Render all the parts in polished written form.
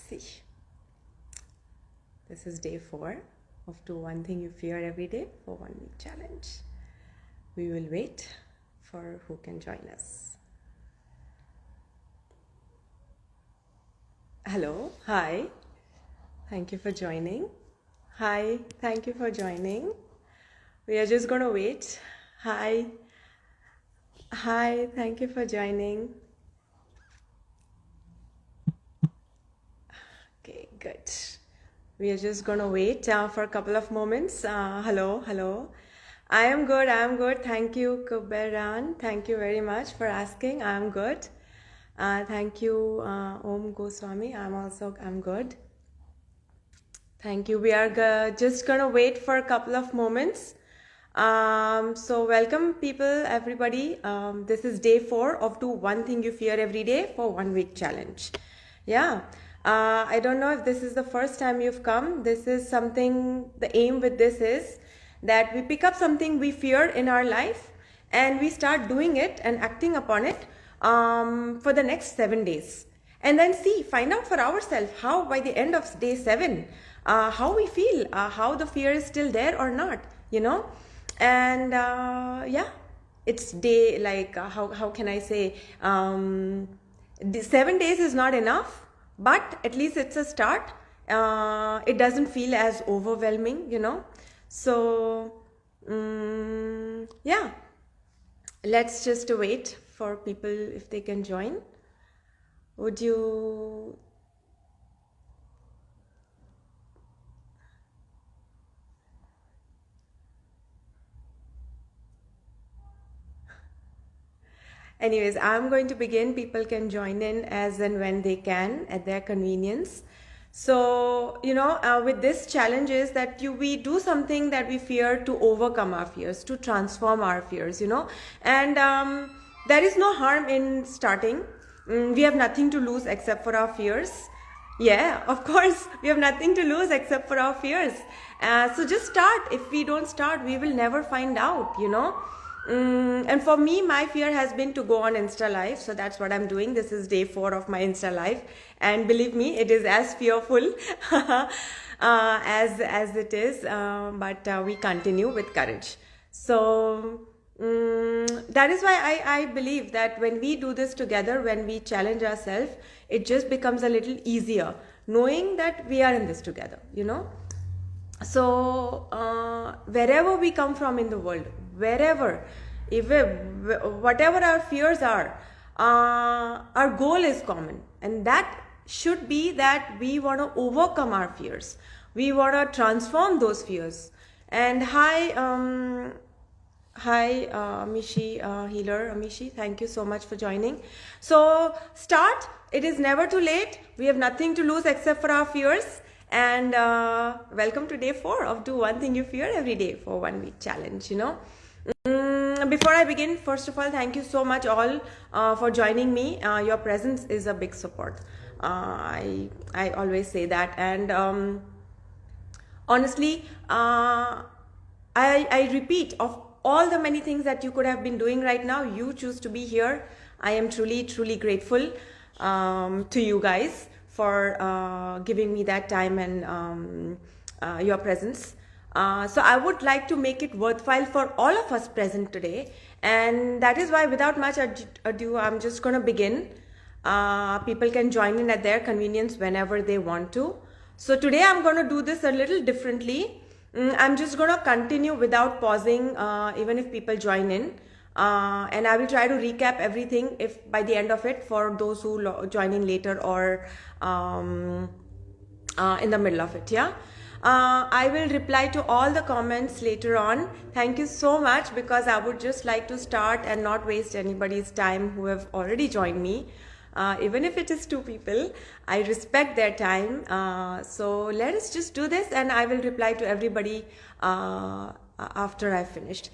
see. This is day 4 of Do One Thing You Fear Every Day for 1 week challenge. We will wait for who can join us. Hello, hi. Thank you for joining. Hi, thank you for joining. We are just going to wait. Hi. Hi, thank you for joining. Okay, good. We are just going to wait for a couple of moments. Hello. I am good. Thank you, Kuberan. Thank you very much for asking. I am good. Thank you, Om Goswami. I'm good. Thank you. We are just going to wait for a couple of moments. So welcome people, everybody. This is day 4 of Do One Thing You Fear Every Day for 1 week challenge. Yeah. I don't know if this is the first time you've come. This is something, the aim with this is that we pick up something we fear in our life and we start doing it and acting upon it for the next 7 days. And then find out for ourselves how by the end of day 7, how we feel, how the fear is still there or not, you know. And yeah, it's day like, how can I say, 7 days is not enough, but at least it's a start. It doesn't feel as overwhelming, you know. So yeah, let's just wait for people if they can join. Would you? Anyways, I'm going to begin. People can join in as and when they can at their convenience. So, you know, with this challenge is that we do something that we fear to overcome our fears, to transform our fears, you know. And there is no harm in starting. We have nothing to lose except for our fears. Yeah, of course, we have nothing to lose except for our fears. So just start. If we don't start, we will never find out, you know. And for me, my fear has been to go on Insta Live. So that's what I'm doing. This is day 4 of my Insta Live. And believe me, it is as fearful as it is. But we continue with courage. So that is why I believe that when we do this together, when we challenge ourselves, it just becomes a little easier knowing that we are in this together, you know. So wherever we come from in the world, whatever our fears are, our goal is common, and that should be that we want to overcome our fears. We want to transform those fears. And hi Amishi, healer Amishi, thank you so much for joining. So start. It is never too late. We have nothing to lose except for our fears. And welcome to day 4 of Do One Thing You Fear Every Day for 1 week challenge, you know. Before I begin, first of all, thank you so much all for joining me. Your presence is a big support. I always say that. And honestly, I repeat, of all the many things that you could have been doing right now, you choose to be here. I am truly grateful to you guys for giving me that time and your presence. So I would like to make it worthwhile for all of us present today. And that is why, without much ado, I'm just going to begin. People can join in at their convenience whenever they want to. So today I'm going to do this a little differently. I'm just going to continue without pausing, even if people join in. And I will try to recap everything if by the end of it for those who join in later or in the middle of it. Yeah. I will reply to all the comments later on. Thank you so much, because I would just like to start and not waste anybody's time who have already joined me. Even if it is 2 people, I respect their time. So let us just do this, and I will reply to everybody after I've finished.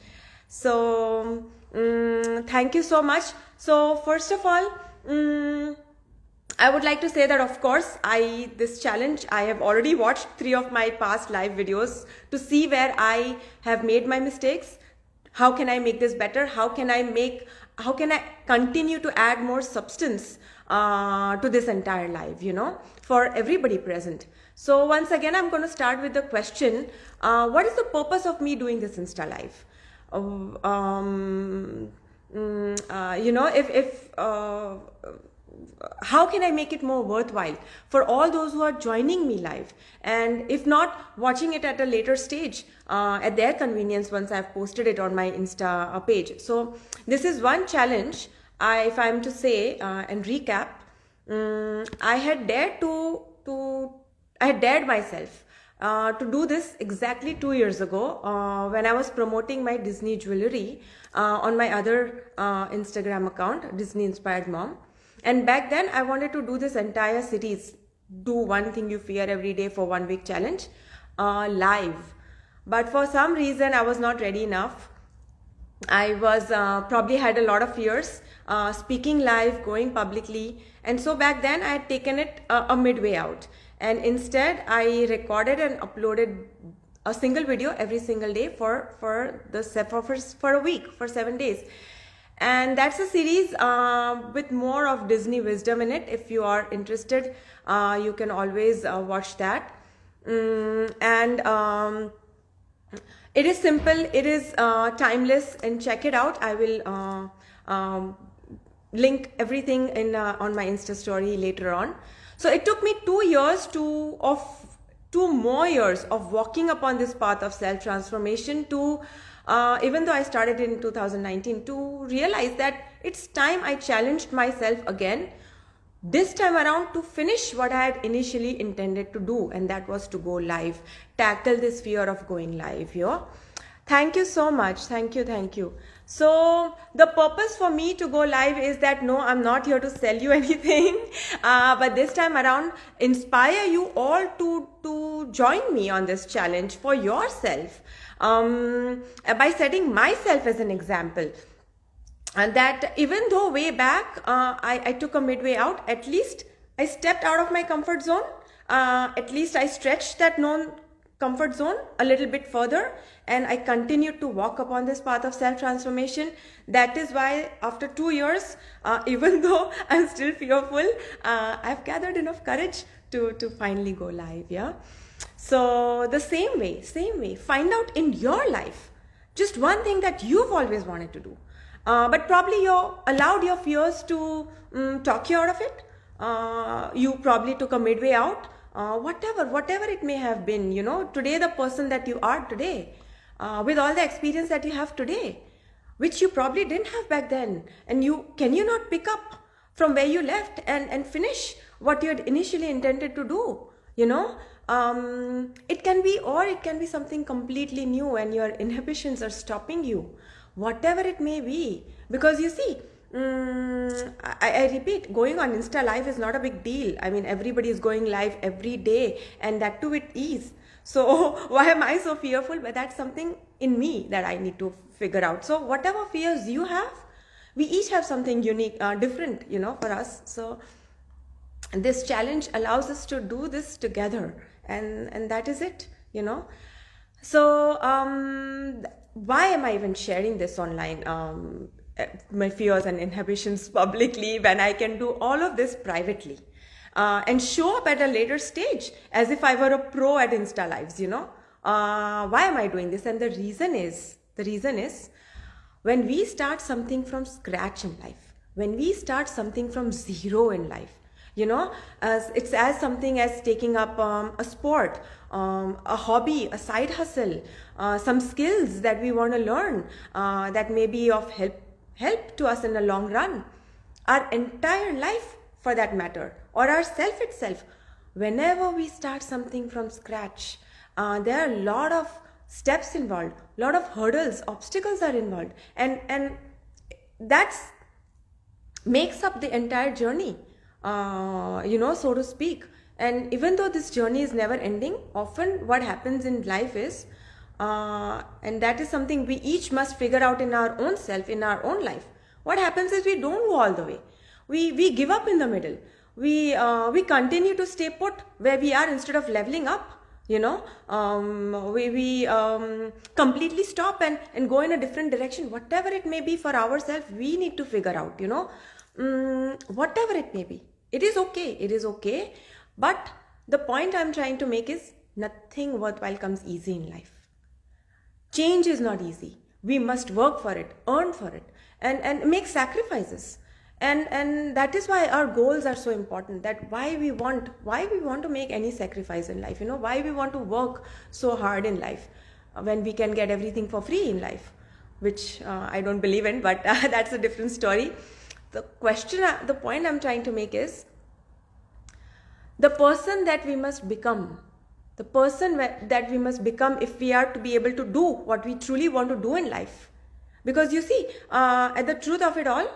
So thank you so much. So first of all, I would like to say that, of course, this challenge, I have already watched 3 of my past live videos to see where I have made my mistakes. How can I make this better? How can I continue to add more substance to this entire live, for everybody present. So once again, I'm going to start with the question, what is the purpose of me doing this Insta live? How can I make it more worthwhile for all those who are joining me live, and if not, watching it at a later stage at their convenience once I've posted it on my Insta page. So this is one challenge. If I'm to say and recap, I had dared myself to do this exactly 2 years ago when I was promoting my Disney jewelry on my other Instagram account, Disney Inspired Mom. And back then I wanted to do this entire series, do one thing you fear every day for 1 week challenge, live. But for some reason I was not ready enough. I was probably had a lot of fears speaking live, going publicly. And so back then I had taken it a midway out. And instead I recorded and uploaded a single video every single day for a week, for 7 days. And that's a series with more of Disney wisdom in it. If you are interested, you can always watch that. It is simple, it is timeless, and check it out. I will link everything in on my Insta story later on. So it took me 2 years two more years of walking upon this path of self-transformation to even though I started in 2019, to realize that it's time I challenged myself again, this time around, to finish what I had initially intended to do, and that was to go live, tackle this fear of going live. Thank you so much. Thank you. So the purpose for me to go live is that, no, I'm not here to sell you anything, but this time around, inspire you all to join me on this challenge for yourself, by setting myself as an example. And that even though way back I took a midway out, at least I stepped out of my comfort zone. At least I stretched that known comfort zone a little bit further, and I continued to walk upon this path of self-transformation. That is why after 2 years, even though I'm still fearful, I've gathered enough courage to finally go live. So the same way, find out in your life just one thing that you've always wanted to do, but probably you allowed your fears to talk you out of it. You probably took a midway out. Whatever it may have been, today the person that you are today, with all the experience that you have today, which you probably didn't have back then, and can you not pick up from where you left and finish what you had initially intended to do? It can be something completely new, and your inhibitions are stopping you, whatever it may be. Because you see, I repeat, going on Insta live is not a big deal. I mean, everybody is going live every day, and that too with ease. So why am I so fearful? But that's something in me that I need to figure out. So whatever fears you have, we each have something unique, different, for us. So this challenge allows us to do this together, and that is it, So why am I even sharing this online? My fears and inhibitions publicly, when I can do all of this privately and show up at a later stage as if I were a pro at Insta lives. Why am I doing this? And the reason is when we start something from scratch in life, when we start something from zero in life, it's as something as taking up a sport, a hobby, a side hustle, some skills that we want to learn that may be of help to us in the long run, our entire life for that matter, or our self itself. Whenever we start something from scratch, there are a lot of steps involved, a lot of hurdles, obstacles are involved, and that's makes up the entire journey, so to speak. And even though this journey is never ending, often what happens in life is, and that is something we each must figure out in our own self, in our own life. What happens is we don't go all the way. We give up in the middle. We continue to stay put where we are instead of leveling up. We completely stop and go in a different direction. Whatever it may be for ourselves, we need to figure out, whatever it may be. It is okay. It is okay. But the point I'm trying to make is nothing worthwhile comes easy in life. Change is not easy. We must work for it, earn for it, and make sacrifices. And that is why our goals are so important. That why we want to make any sacrifice in life. Why we want to work so hard in life when we can get everything for free in life, which I don't believe in, but that's a different story. The point I'm trying to make is the person that we must become. The person that we must become if we are to be able to do what we truly want to do in life. Because you see, at the truth of it all,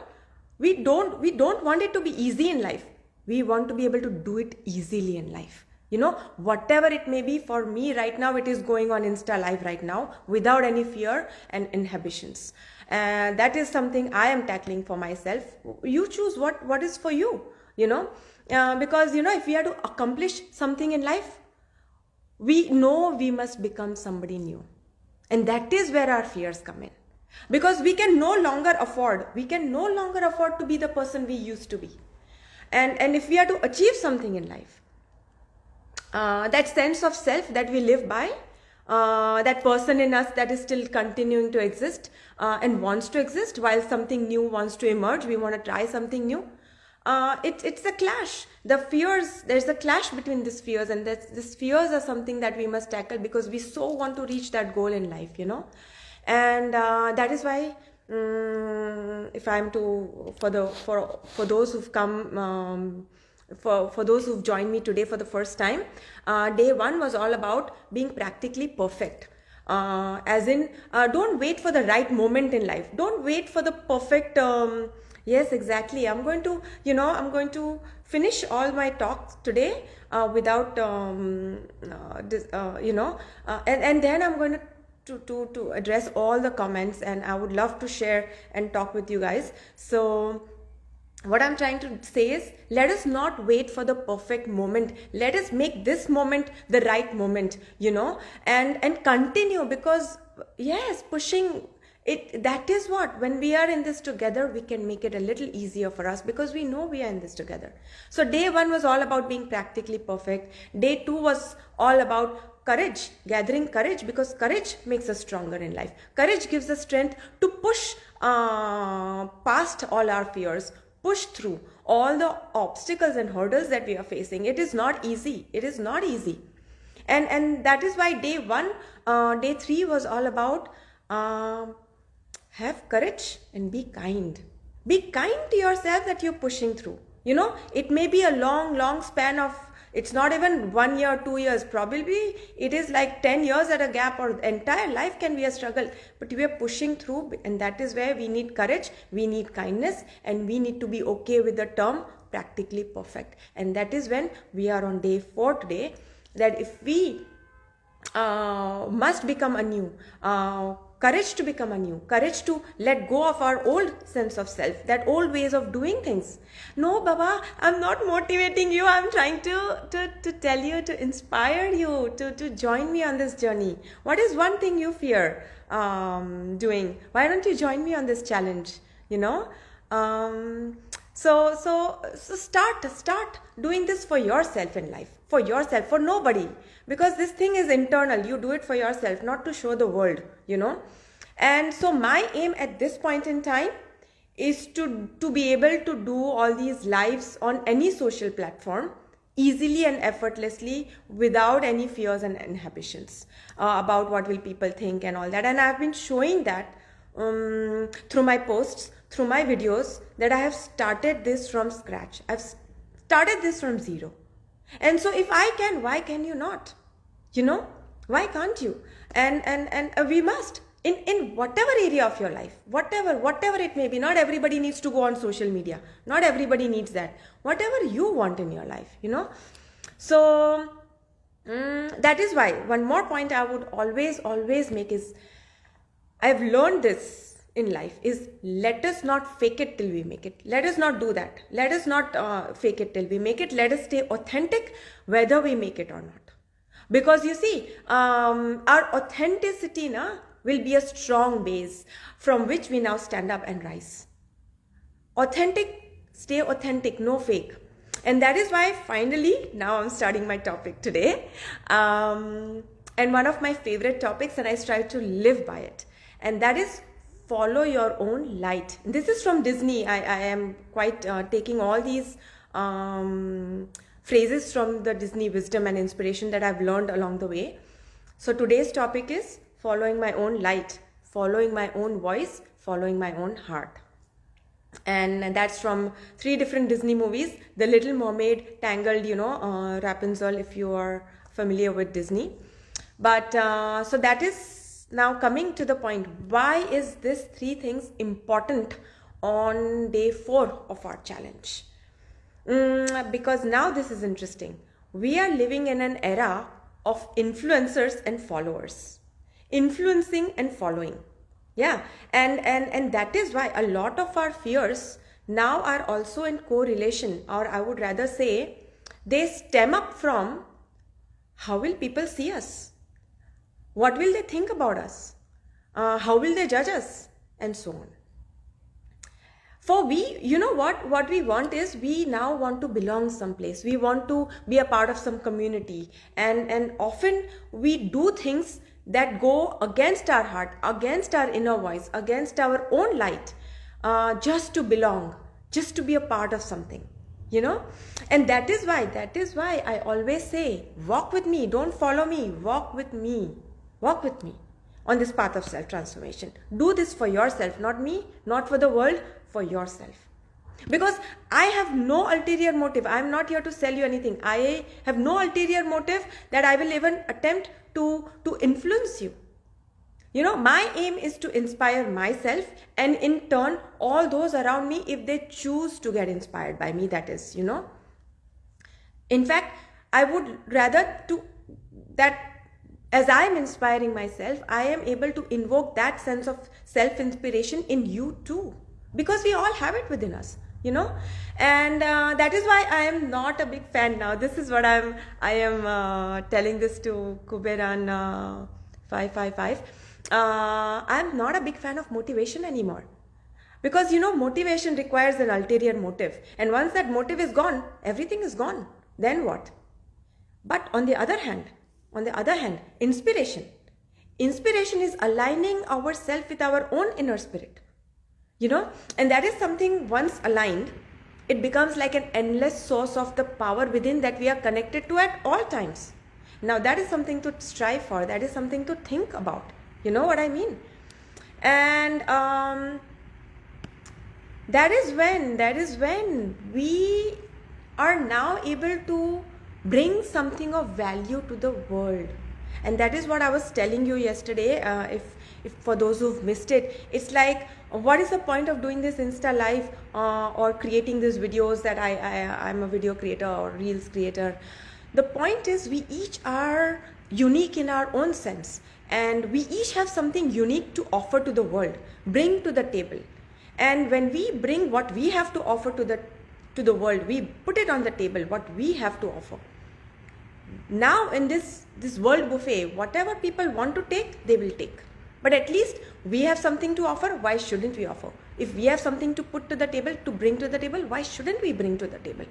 we don't want it to be easy in life. We want to be able to do it easily in life. Whatever it may be. For me right now, it is going on Insta live right now without any fear and inhibitions. And that is something I am tackling for myself. You choose what is for you, because if we are to accomplish something in life, we know we must become somebody new. And that is where our fears come in. Because we can no longer afford to be the person we used to be. And if we are to achieve something in life, that sense of self that we live by, that person in us that is still continuing to exist and wants to exist while something new wants to emerge, we want to try something new. It's a clash. There's a clash between these fears, and these fears are something that we must tackle because we so want to reach that goal in life, and that is why if I'm to for those who've come for those who've joined me today for the first time, day one was all about being practically perfect. As in, don't wait for the right moment in life. Don't wait for the perfect yes, exactly. I'm going to finish all my talks today without and then I'm going to address all the comments, and I would love to share and talk with you guys. So what I'm trying to say is, let us not wait for the perfect moment. Let us make this moment the right moment, and continue, because yes, pushing it, that is what, when we are in this together, we can make it a little easier for us because we know we are in this together. So day one was all about being practically perfect. Day two was all about courage, gathering courage, because courage makes us stronger in life. Courage gives us strength to push past all our fears, push through all the obstacles and hurdles that we are facing. It is not easy. It is not easy. And that is why day three was all about have courage and be kind. Be kind to yourself that you're pushing through. It may be a long span of, it's not even 1 year, 2 years, probably it is like 10 years at a gap, or entire life can be a struggle, but we are pushing through, and that is where we need courage, we need kindness, and we need to be okay with the term practically perfect. And that is when we are on day 4 today, that if we must become anew, courage to become anew, courage to let go of our old sense of self, that old ways of doing things. No, Baba, I'm not motivating you. I'm trying to tell you, to inspire you, to join me on this journey. What is one thing you fear doing? Why don't you join me on this challenge? So start doing this for yourself in life, for yourself, for nobody, because this thing is internal. You do it for yourself, not to show the world, And so my aim at this point in time is to be able to do all these lives on any social platform easily and effortlessly, without any fears and inhibitions about what will people think and all that. And I've been showing that through my posts, through my videos, that I have started this from scratch. I've started this from zero. And so if I can, why can you not? Why can't you? And we must, in whatever area of your life, whatever it may be. Not everybody needs to go on social media. Not everybody needs that. Whatever you want in your life, So that is why one more point I would always make is, I've learned this in life, is let us not fake it till we make it. Let us not do that. Let us not fake it till we make it. Let us stay authentic whether we make it or not. Because you see, our authenticity will be a strong base from which we now stand up and rise. Authentic stay authentic, no fake. And that is why finally now I'm starting my topic today, and one of my favorite topics, and I strive to live by it, and that is follow your own light. This is from Disney. I am quite taking all these phrases from the Disney wisdom and inspiration that I've learned along the way. So today's topic is following my own light, following my own voice, following my own heart. And that's from 3 different Disney movies: The Little Mermaid, Tangled, Rapunzel, if you are familiar with Disney. But so that is now coming to the point. Why is this 3 things important on day 4 of our challenge? Because now this is interesting. We are living in an era of influencers and followers, influencing and following. Yeah, and that is why a lot of our fears now are also in correlation, or I would rather say they stem up from how will people see us? What will they think about us? How will they judge us? And so on. For what we want is, we now want to belong someplace. We want to be a part of some community. And often we do things that go against our heart, against our inner voice, against our own light, just to belong, just to be a part of something, And that is why I always say, walk with me, don't follow me, walk with me on this path of self-transformation. Do this for yourself, not me, not for the world, for yourself. Because I have no ulterior motive. I am not here to sell you anything. I have no ulterior motive that I will even attempt to influence you. My aim is to inspire myself, and in turn all those around me, if they choose to get inspired by me, that is, In fact, I would rather that as I am inspiring myself, I am able to invoke that sense of self-inspiration in you too. Because we all have it within us, and that is why I am not a big fan now. This is what I am telling this to Kuberan 555. I am not a big fan of motivation anymore, because motivation requires an ulterior motive, and once that motive is gone, everything is gone. Then what? But on the other hand, inspiration is aligning ourselves with our own inner spirit. And that is something, once aligned, it becomes like an endless source of the power within that we are connected to at all times. Now that is something to strive for, that is something to think about, you know what I mean? And that is when we are now able to bring something of value to the world. And that is what I was telling you yesterday. If for those who've missed it, it's like, what is the point of doing this Insta live or creating these videos that I'm a video creator or reels creator? The point is, we each are unique in our own sense, and we each have something unique to offer to the world, bring to the table. And when we bring what we have to offer to the world, we put it on the table, what we have to offer. Now in this world buffet, whatever people want to take, they will take. But at least we have something to offer. Why shouldn't we offer? If we have something to put to the table, to bring to the table, why shouldn't we bring to the table?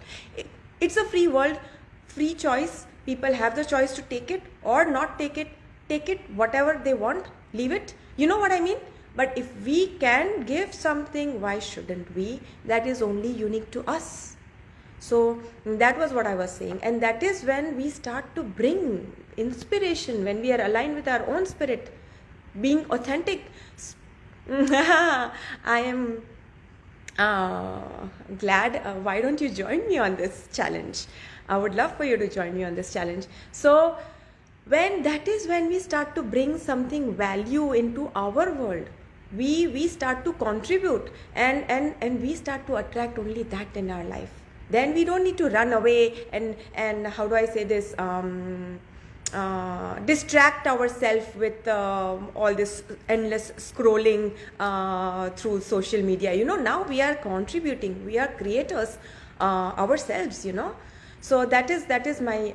It's a free world, free choice. People have the choice to take it or not take it. Take it, whatever they want, leave it. You know what I mean? But if we can give something, why shouldn't we? That is only unique to us. So that was what I was saying. And that is when we start to bring inspiration, when we are aligned with our own spirit, being authentic. I am glad. Why don't you join me on this challenge? I would love for you to join me on this challenge. So that is when we start to bring something value into our world. We start to contribute, and we start to attract only that in our life. Then we don't need to run away and how do I say this, distract ourselves with all this endless scrolling through social media. Now we are contributing, we are creators ourselves. So that is my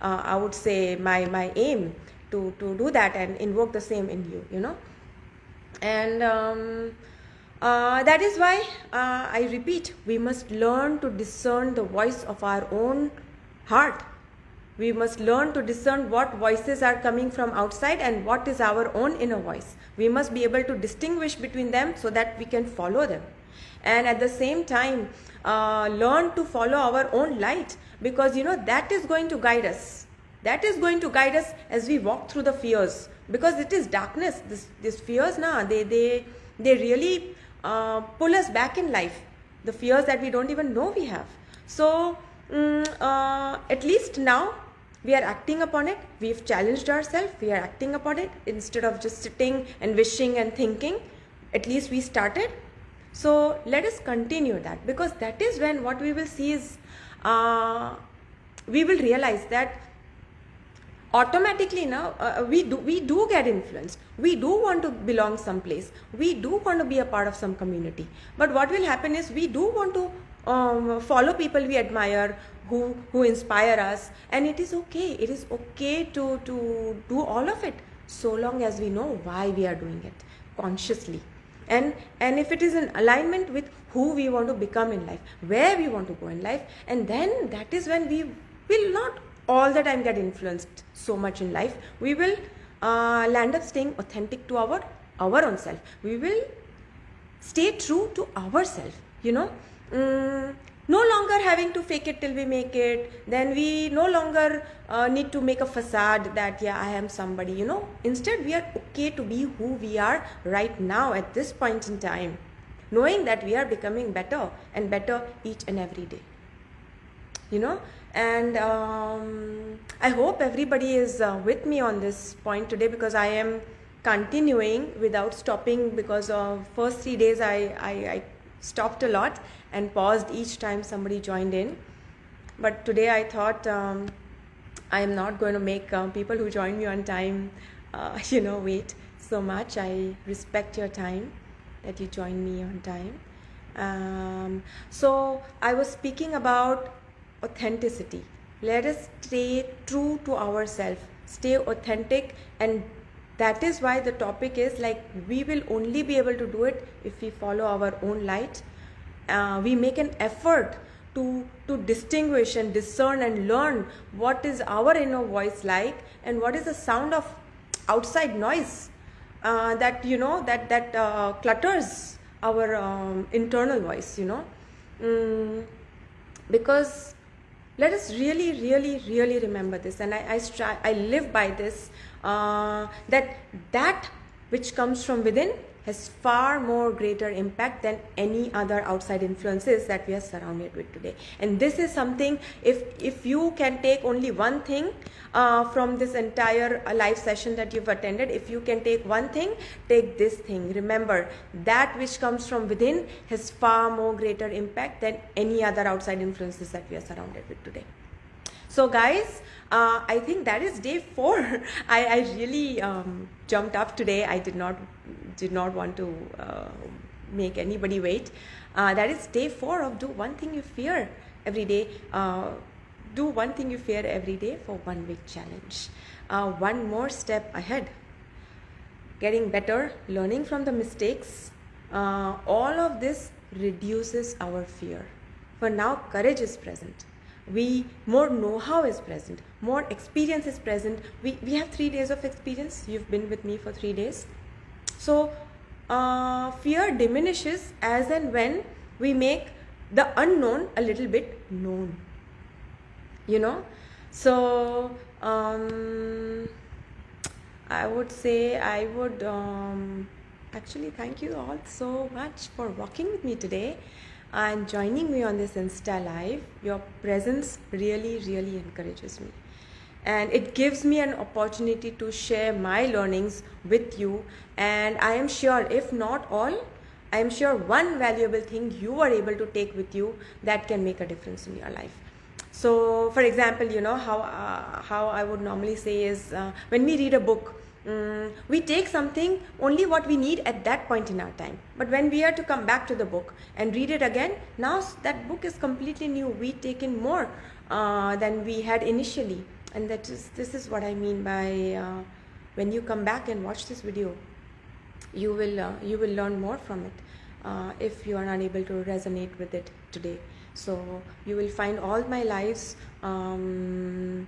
I would say my aim to do that and invoke the same in you. And That is why I repeat, we must learn to discern the voice of our own heart. We must learn to discern what voices are coming from outside and what is our own inner voice. We must be able to distinguish between them so that we can follow them. And at the same time, learn to follow our own light, because that is going to guide us. That is going to guide us as we walk through the fears, because it is darkness. These fears, they really pull us back in life. The fears that we don't even know we have. So at least now we are acting upon it. We've challenged ourselves. We are acting upon it instead of just sitting and wishing and thinking. At least we started. So let us continue that, because that is when what we will see is we will realize that automatically now we do get influenced. We do want to belong someplace. We do want to be a part of some community. But what will happen is we do want to follow people we admire, who inspire us, and it is okay. It is okay to do all of it, so long as we know why we are doing it consciously, and if it is in alignment with who we want to become in life, where we want to go in life, and then that is when we will not all the time get influenced so much in life. We will land up staying authentic to our own self. We will stay true to ourselves, no longer having to fake it till we make it. Then we no longer need to make a facade that I am somebody, Instead, we are okay to be who we are right now at this point in time, knowing that we are becoming better and better each and every day, and I hope everybody is with me on this point today, because I am continuing without stopping, because of first 3 days I stopped a lot and paused each time somebody joined in. But today I thought I am not going to make people who join me on time wait so much. I respect your time that you join me on time. So I was speaking about authenticity. Let us stay true to ourselves, stay authentic, and that is why the topic is like, we will only be able to do it if we follow our own light. We make an effort to distinguish and discern and learn what is our inner voice like, and what is the sound of outside noise that clutters our internal voice, because let us really remember this, and I live by this, that which comes from within has far more greater impact than any other outside influences that we are surrounded with today. And this is something, if you can take only one thing from this entire live session that you've attended, if you can take one thing, take this thing. Remember, that which comes from within has far more greater impact than any other outside influences that we are surrounded with today. So guys, I think that is day 4. I really jumped up today. I did not want to make anybody wait. That is day 4 of do one thing you fear every day. Do one thing you fear every day for 1 week challenge. One more step ahead. Getting better, learning from the mistakes. All of this reduces our fear. For now, courage is present. More know-how is present, more experience is present. We have 3 days of experience. You've been with me for 3 days. So fear diminishes as and when we make the unknown a little bit known, So I would say actually thank you all so much for walking with me today and joining me on this Insta live. Your presence really encourages me, and it gives me an opportunity to share my learnings with you. And I am sure, if not all, I am sure one valuable thing you are able to take with you that can make a difference in your life. So for example, how I would normally say is, when we read a book, we take something, only what we need at that point in our time. But when we are to come back to the book and read it again, now that book is completely new. We take in more than we had initially. And this is what I mean by when you come back and watch this video, you will learn more from it. if you are unable to resonate with it today. So you will find all my lives on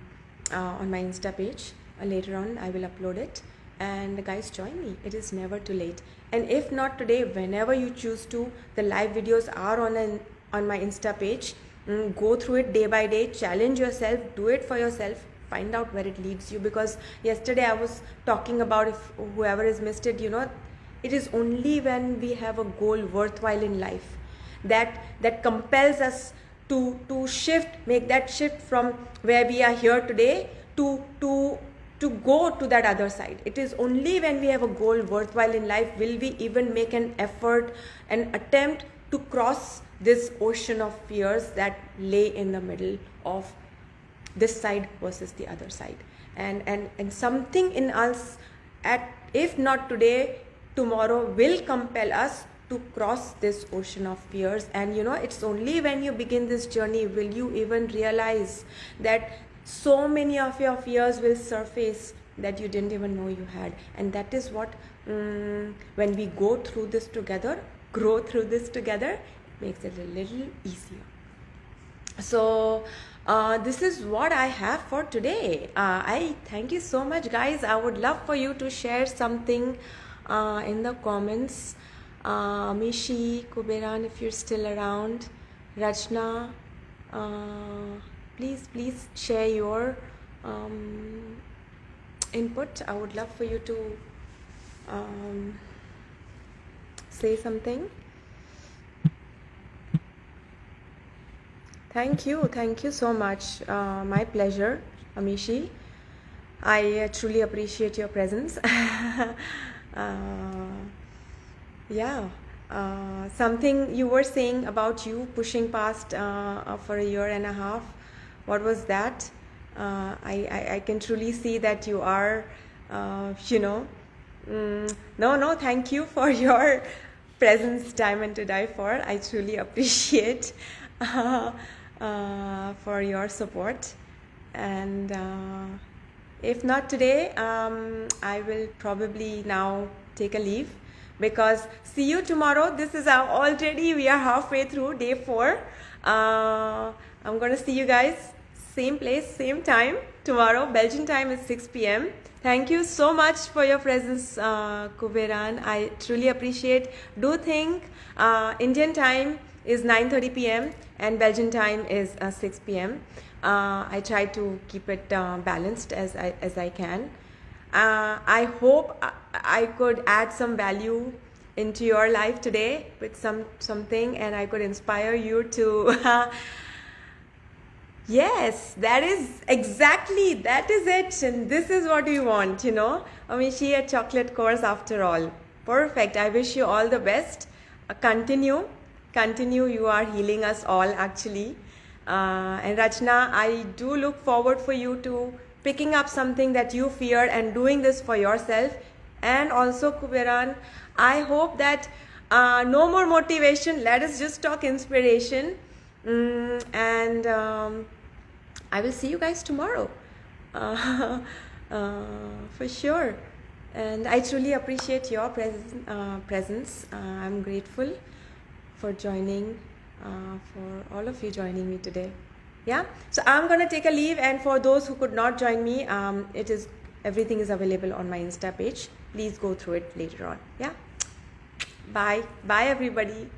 my Insta page. Later on I will upload it, and guys, join me. It is never too late. And if not today, whenever you choose to, the live videos are on my Insta page. Go through it day by day, challenge yourself, do it for yourself, find out where it leads you. Because yesterday I was talking about, if whoever has missed it, it is only when we have a goal worthwhile in life that compels us to shift, make that shift from where we are here today to go to that other side. It is only when we have a goal worthwhile in life will we even make an effort, an attempt to cross this ocean of fears that lay in the middle of this side versus the other side. And something in us, if not today, tomorrow, will compel us to cross this ocean of fears. And it's only when you begin this journey will you even realize that so many of your fears will surface that you didn't even know you had. And that is what, when we go through this together, grow through this together, it makes it a little easier. So this is what I have for today. I thank you so much, guys. I would love for you to share something in the comments. Mishi, Kuberan, if you're still around, Rachna, please share your input. I would love for you to say something. Thank you so much. My pleasure, Amishi. I truly appreciate your presence. Yeah, something you were saying about you pushing past for a year and a half. What was that? I can truly see that you are, no, thank you for your presence, Diamond to Die For. I truly appreciate for your support. And if not today, I will probably now take a leave, because see you tomorrow. This is already, we are halfway through day 4. I'm gonna see you guys same place, same time tomorrow. Belgian time is 6 p.m. Thank you so much for your presence, Kuberan. I truly appreciate. Do think Indian time is 9:30 p.m. and Belgian time is 6 p.m. I try to keep it balanced as I can. I hope I could add some value into your life today with something, and I could inspire you to yes, that is it, and this is what we want, Amishi, a chocolate course after all. Perfect. I wish you all the best. Continue, you are healing us all actually. And Rachna, I do look forward for you to picking up something that you fear and doing this for yourself. And also Kuberan, I hope that no more motivation, let us just talk inspiration. And I will see you guys tomorrow for sure. And I truly appreciate your presence. I'm grateful for joining, for all of you joining me today. Yeah, so I'm gonna take a leave, and for those who could not join me, everything is available on my Insta page. Please go through it later on. Yeah, bye everybody.